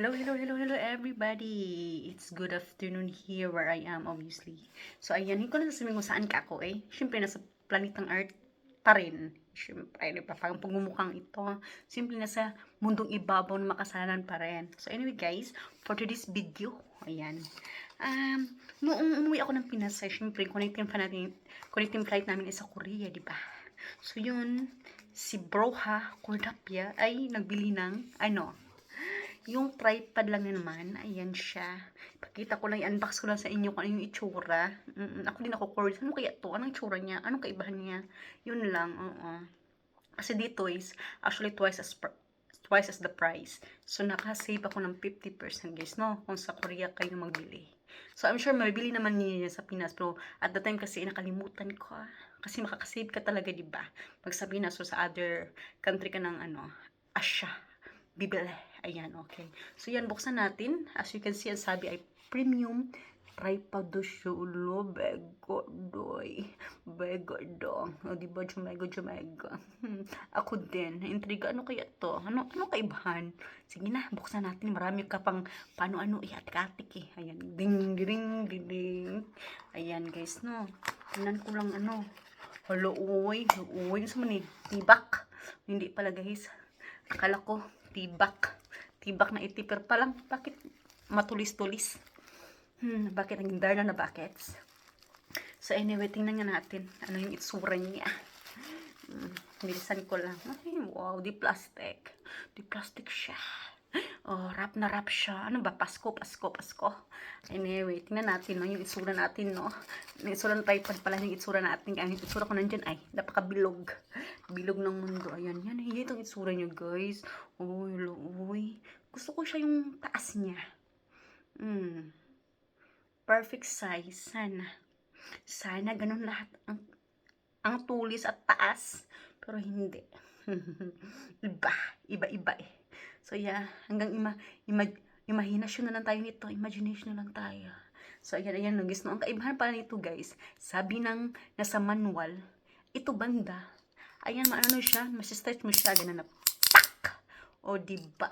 Hello everybody! It's good afternoon here where I am obviously. So ayan, hindi ko na sasabihin kung saan ka ako eh. Siyempre nasa planetang Earth pa rin. Siyempre, di ba? Parang pagmumukhang ito. Siyempre nasa mundong ibabaw na makasalanan pa rin. So anyway guys, for today's video, ayan. Noong umuwi ako ng Pinas, siyempre connecting flight namin is sa Korea, di ba? So yun, si Broha Cordapia ay nagbili ng yung tripod lang na naman, ayan siya. Pakita ko lang, i-unbox ko lang sa inyo kung ano yung itsura. Ako din ako curious, ano kaya to? Anong itsura niya? Anong kaibahan niya? Yun lang, oo. Kasi dito is, actually twice as the price. So, nakasave ako ng 50% guys, no? Kung sa Korea kayo magbili. So, I'm sure mabibili naman niya sa Pinas. Pero, at the time kasi, nakalimutan ko. Kasi makakasave ka talaga, diba? Pag sabihin na, so sa other country ka ng, Asia, bibili. Ayan, okay. So, yan, buksan natin. As you can see, ang sabi ay premium tripod siya ulo. Bego, doy. Bego, dong. O, diba, jumego. Ako din. Intriga, ano kaya to? Ano kaibahan? Sige na, buksan natin. Marami ka pang paano-ano, atik-atik eh. Ayan, ding, ding, ding, ding. Ayan, guys, no. Tingnan ko lang, Hello, uy. Sa mani, tibak. Hindi pala, guys. Akala ko, tibak na itipir pa lang. Bakit matulis-tulis? Bakit ang darna na buckets? So anyway, tingnan nga natin. Ano yung itsura niya. Bilisan ko lang. Ay, wow, di plastic. Di plastic siya. Oh, wrap na wrap siya. Ano ba? Pasko. Anyway, tingnan natin, no? Yung itsura natin, no? Yung itsura ng tripod pala, yung itsura natin. Yung itsura ko nandyan, ay, napakabilog. Bilog ng mundo. Ayan, yan. Yan itong itsura niya, guys. Uy, uy. Gusto ko siya yung taas niya. Perfect size. Sana ganun lahat ang tulis at taas. Pero hindi. Iba eh. So yeah, hanggang imagination na lang tayo nito. Imagination na lang tayo. So ayan, guys. No? Ang kaibahan pala nito, guys. Sabi ng nasa manual, ito banda. Ayan, siya, masistretch mo siya, ganun na, pak! O, diba?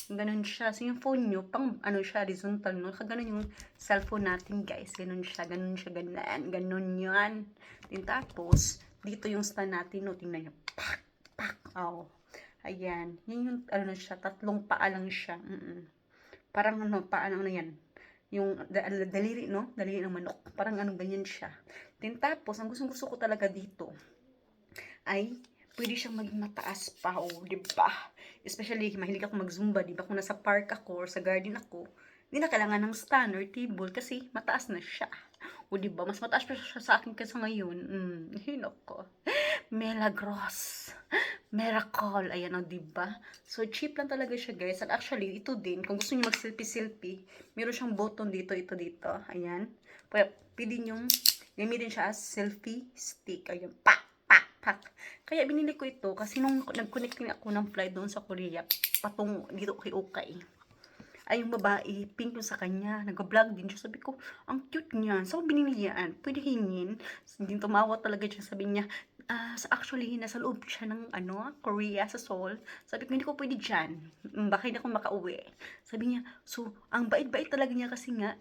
Ganun siya. So, yung phone nyo, pang, siya, horizontal, no? Kaganon yung cellphone natin, guys. Ganun siya. Ganun yan. Then, tapos, dito yung stand natin, no? Tingnan nyo. Pak! Oh. Ayan. Yan yung, siya, tatlong paa lang siya. Parang, paa ng yan. Yung daliri, no? Daliri ng manok. Parang, ganyan siya. Then, tapos, ang gusto ko talaga dito, ay pwede siyang maging mataas pa, diba? Especially, mahilig ako mag-zumba, diba? Kung nasa park ako or sa garden ako, hindi na kailangan ng stand or table kasi mataas na siya. Diba? Mas mataas pa siya sa akin kasi ngayon. Hinoko. Milagros. Miracle. Ayan, diba? So, cheap lang talaga siya, guys. And actually, ito din, kung gusto niyo mag-selfie, meron siyang button dito, dito. Ayan. Pwede niyong gamitin siya as selfie stick. Ayan, pak! Kaya binili ko ito kasi nung nag-connecting ako ng flight doon sa Korea, patong dito kay Okay. Ay, yung babae, pink yung sa kanya, nag-vlog din siya. Sabi ko, ang cute niyan. Saan binili yan? Pwede hingin. Hindi tumawa talaga siya. Sabi niya, actually, nasa loob siya ng, Korea, sa Seoul. Sabi ko, hindi ko pwede dyan. Baka hindi ako makauwi. Sabi niya, so, ang bait-bait talaga niya kasi nga,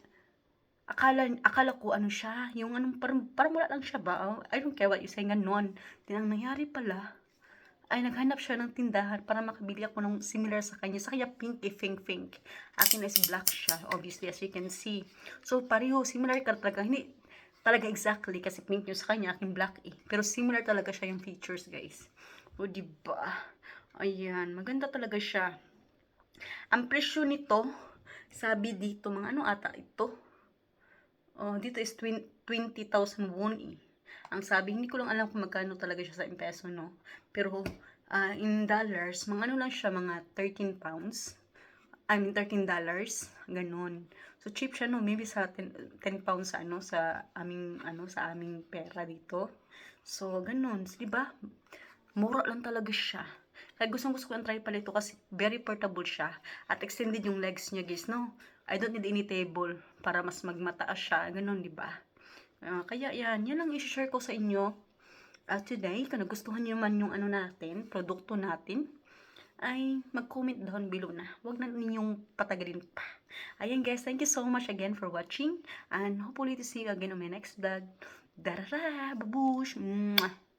akala ko siya, yung parang wala lang siya ba? I don't care what you say, ganon. Ang nangyari pala, ay naghanap siya ng tindahan para makabili ako ng similar sa kanya. Sa kanya pink pink. Akin is black siya, obviously, as you can see. So, pareho, similar ka talaga. Hindi talaga exactly kasi pink yung sa kanya, akin black eh. Pero similar talaga siya yung features, guys. O, diba? Ayan, maganda talaga siya. Ang presyo nito, sabi dito, mga ata ito? Dito is 20,000 won eh. Ang sabi, hindi ko lang alam kung magkano talaga siya sa peso, no? Pero, in dollars, mga lang siya, mga 13 pounds. I mean, $13. Ganon. So, cheap siya, no? Maybe sa 10 pounds sa, sa aming pera dito. So, ganon. So, diba? Mura lang talaga siya. Kaya gusto ko yung tripod ito kasi very portable siya. At extended yung legs niya, guys, no? I don't need any table para mas magmataas siya. Ganun, di ba? Kaya yan lang i-share ko sa inyo. Today, kung nagustuhan niyo man yung natin, produkto natin, ay mag-comment down below na. Huwag na ninyong patagalin pa. Ayan guys, thank you so much again for watching and hopefully to see you again on my next vlog. Darara, babush! Mwah!